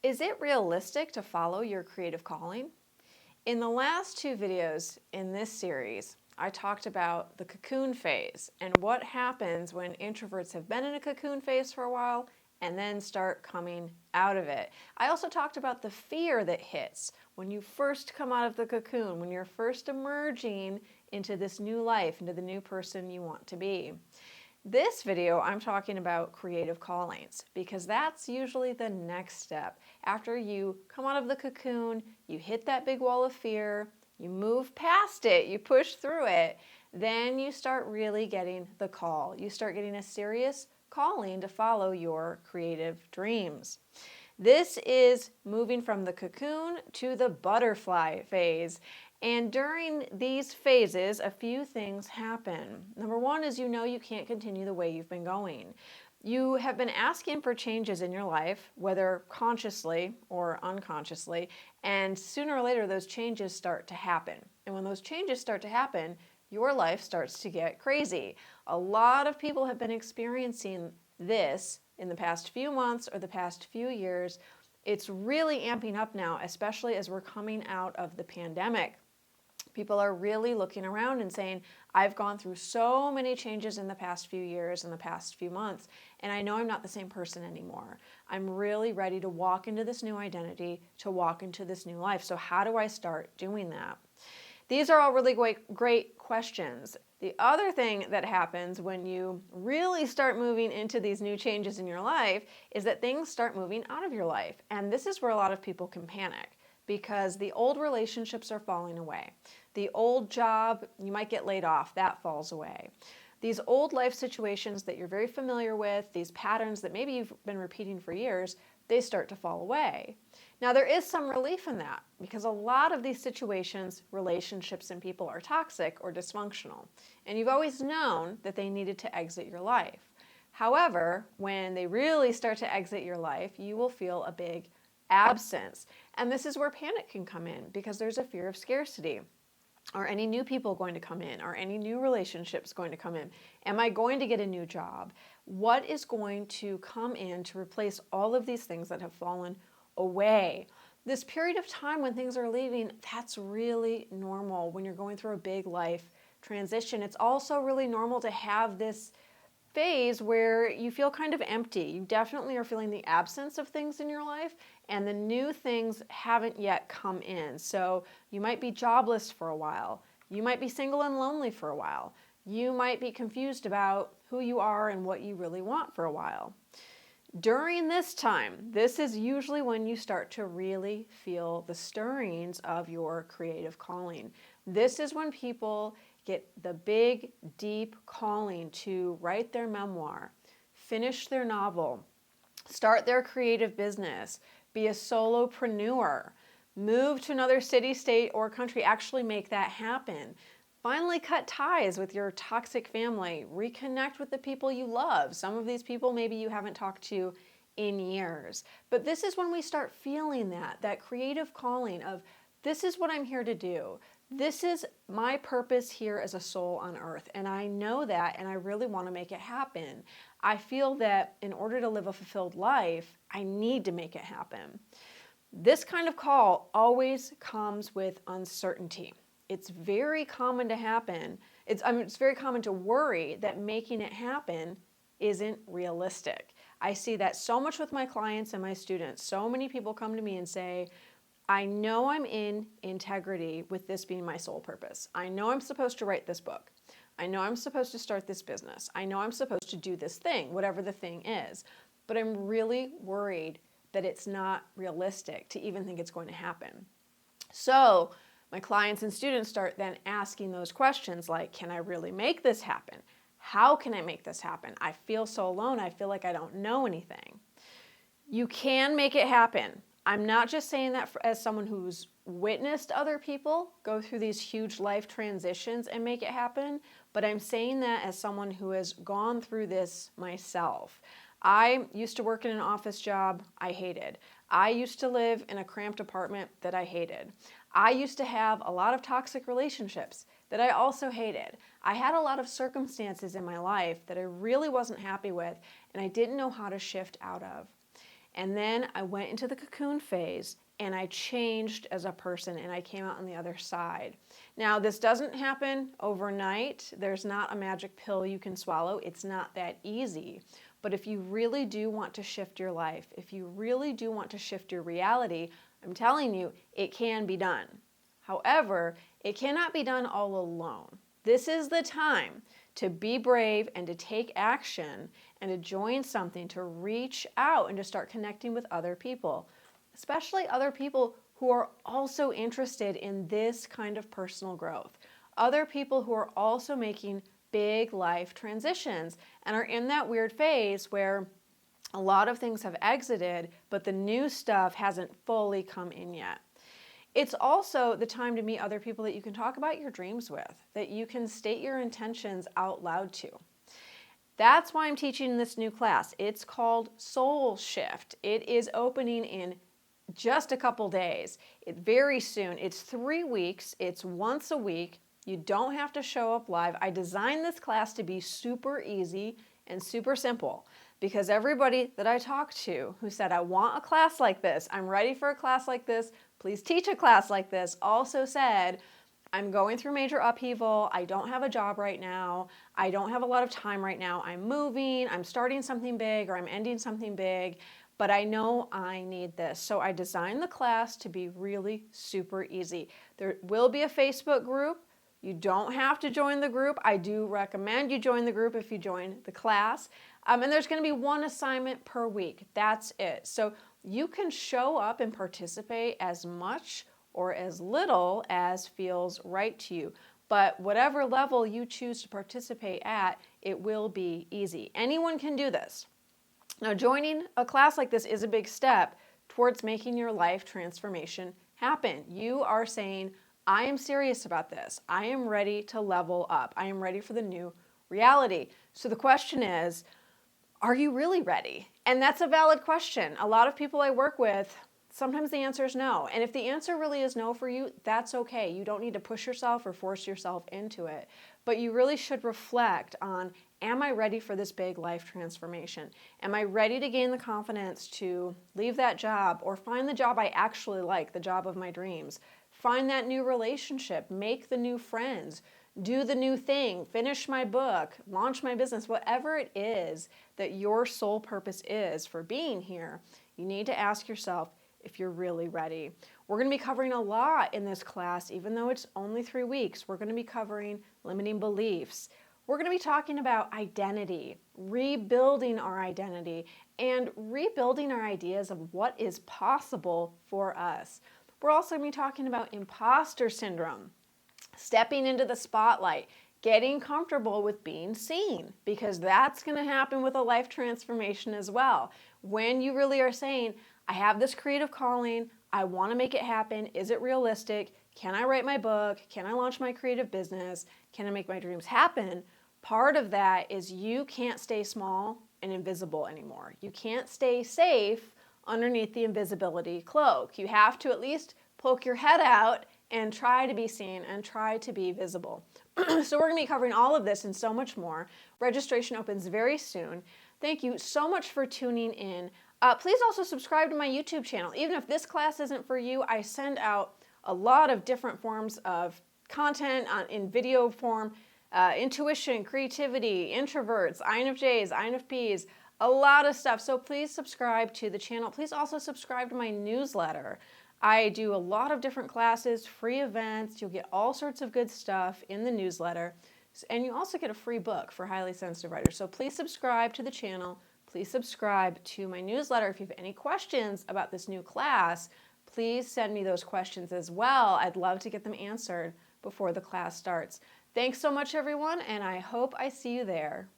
Is it realistic to follow your creative calling? In the last two videos in this series, I talked about the cocoon phase and what happens when introverts have been in a cocoon phase for a while and then start coming out of it. I also talked about the fear that hits when you first come out of the cocoon, when you're first emerging into this new life, into the new person you want to be. This video, I'm talking about creative callings because that's usually the next step. After you come out of the cocoon, you hit that big wall of fear, you move past it, you push through it, then you start really getting the call. You start getting a serious calling to follow your creative dreams. This is moving from the cocoon to the butterfly phase. And during these phases, a few things happen. Number one is you can't continue the way you've been going. You have been asking for changes in your life, whether consciously or unconsciously, and sooner or later those changes start to happen. And when those changes start to happen, your life starts to get crazy. A lot of people have been experiencing this in the past few months or the past few years. It's really amping up now, especially as we're coming out of the pandemic. People are really looking around and saying, I've gone through so many changes in the past few years, in the past few months, and I know I'm not the same person anymore. I'm really ready to walk into this new identity, to walk into this new life. So how do I start doing that? These are all really great questions. The other thing that happens when you really start moving into these new changes in your life is that things start moving out of your life. And this is where a lot of people can panic because the old relationships are falling away. The old job, you might get laid off, that falls away. These old life situations that you're very familiar with, these patterns that maybe you've been repeating for years, they start to fall away. Now, there is some relief in that because a lot of these situations, relationships, and people are toxic or dysfunctional. And you've always known that they needed to exit your life. However, when they really start to exit your life, you will feel a big absence. And this is where panic can come in because there's a fear of scarcity. Are any new people going to come in? Are any new relationships going to come in? Am I going to get a new job? What is going to come in to replace all of these things that have fallen away? This period of time when things are leaving, that's really normal when you're going through a big life transition. It's also really normal to have this phase where you feel kind of empty. You definitely are feeling the absence of things in your life and the new things haven't yet come in. So you might be jobless for a while. You might be single and lonely for a while. You might be confused about who you are and what you really want for a while. During this time, this is usually when you start to really feel the stirrings of your creative calling. This is when people get the big, deep calling to write their memoir, finish their novel, start their creative business, be a solopreneur, move to another city, state, or country, actually make that happen. Finally cut ties with your toxic family, reconnect with the people you love. Some of these people maybe you haven't talked to in years. But this is when we start feeling that creative calling of, this is what I'm here to do. This is my purpose here as a soul on earth, and I know that, and I really want to make it happen. I feel that in order to live a fulfilled life, I need to make it happen. This kind of call always comes with uncertainty. It's very common to happen. It's very common to worry that making it happen isn't realistic. I see that so much with my clients and my students. So many people come to me and say, I know I'm in integrity with this being my sole purpose. I know I'm supposed to write this book. I know I'm supposed to start this business. I know I'm supposed to do this thing, whatever the thing is. But I'm really worried that it's not realistic to even think it's going to happen. So my clients and students start then asking those questions like, can I really make this happen? How can I make this happen? I feel so alone. I feel like I don't know anything. You can make it happen. I'm not just saying that as someone who's witnessed other people go through these huge life transitions and make it happen, but I'm saying that as someone who has gone through this myself. I used to work in an office job I hated. I used to live in a cramped apartment that I hated. I used to have a lot of toxic relationships that I also hated. I had a lot of circumstances in my life that I really wasn't happy with and I didn't know how to shift out of. And then I went into the cocoon phase and I changed as a person and I came out on the other side. Now, this doesn't happen overnight. There's not a magic pill you can swallow. It's not that easy. But if you really do want to shift your life, if you really do want to shift your reality, I'm telling you, it can be done. However, it cannot be done all alone. This is the time to be brave and to take action and to join something, to reach out and to start connecting with other people, especially other people who are also interested in this kind of personal growth, other people who are also making big life transitions and are in that weird phase where a lot of things have exited, but the new stuff hasn't fully come in yet. It's also the time to meet other people that you can talk about your dreams with, that you can state your intentions out loud to. That's why I'm teaching this new class. It's called Soul Shift. It is opening in just a couple days. Very soon. It's 3 weeks. It's once a week. You don't have to show up live. I designed this class to be super easy and super simple because everybody that I talked to who said, I want a class like this, I'm ready for a class like this, please teach a class like this, also said, I'm going through major upheaval, I don't have a job right now, I don't have a lot of time right now, I'm moving, I'm starting something big or I'm ending something big, but I know I need this. So I designed the class to be really super easy. There will be a Facebook group. You don't have to join the group. I do recommend you join the group if you join the class. And there's going to be one assignment per week. That's it. So you can show up and participate as much or as little as feels right to you. But whatever level you choose to participate at, it will be easy. Anyone can do this. Now, joining a class like this is a big step towards making your life transformation happen. You are saying, I am serious about this. I am ready to level up. I am ready for the new reality. So the question is, are you really ready? And that's a valid question. A lot of people I work with, sometimes the answer is no. And if the answer really is no for you, that's okay. You don't need to push yourself or force yourself into it. But you really should reflect on, am I ready for this big life transformation? Am I ready to gain the confidence to leave that job or find the job I actually like, the job of my dreams? Find that new relationship, make the new friends, do the new thing, finish my book, launch my business, whatever it is that your sole purpose is for being here, you need to ask yourself if you're really ready. We're going to be covering a lot in this class, even though it's only 3 weeks. We're going to be covering limiting beliefs. We're going to be talking about identity, rebuilding our identity, and rebuilding our ideas of what is possible for us. We're also going to be talking about imposter syndrome, stepping into the spotlight, getting comfortable with being seen, because that's going to happen with a life transformation as well. When you really are saying, I have this creative calling, I want to make it happen, is it realistic? Can I write my book? Can I launch my creative business? Can I make my dreams happen? Part of that is you can't stay small and invisible anymore. You can't stay safe underneath the invisibility cloak. You have to at least poke your head out and try to be seen and try to be visible. So we're going to be covering all of this and so much more. Registration opens very soon. Thank you so much for tuning in. Please also subscribe to my YouTube channel. Even if this class isn't for you, I send out a lot of different forms of content in video form, intuition, creativity, introverts, INFJs, INFPs, a lot of stuff. So please subscribe to the channel. Please also subscribe to my newsletter. I do a lot of different classes, free events. You'll get all sorts of good stuff in the newsletter. And you also get a free book for highly sensitive writers. So please subscribe to the channel. Please subscribe to my newsletter. If you have any questions about this new class, please send me those questions as well. I'd love to get them answered before the class starts. Thanks so much, everyone, and I hope I see you there.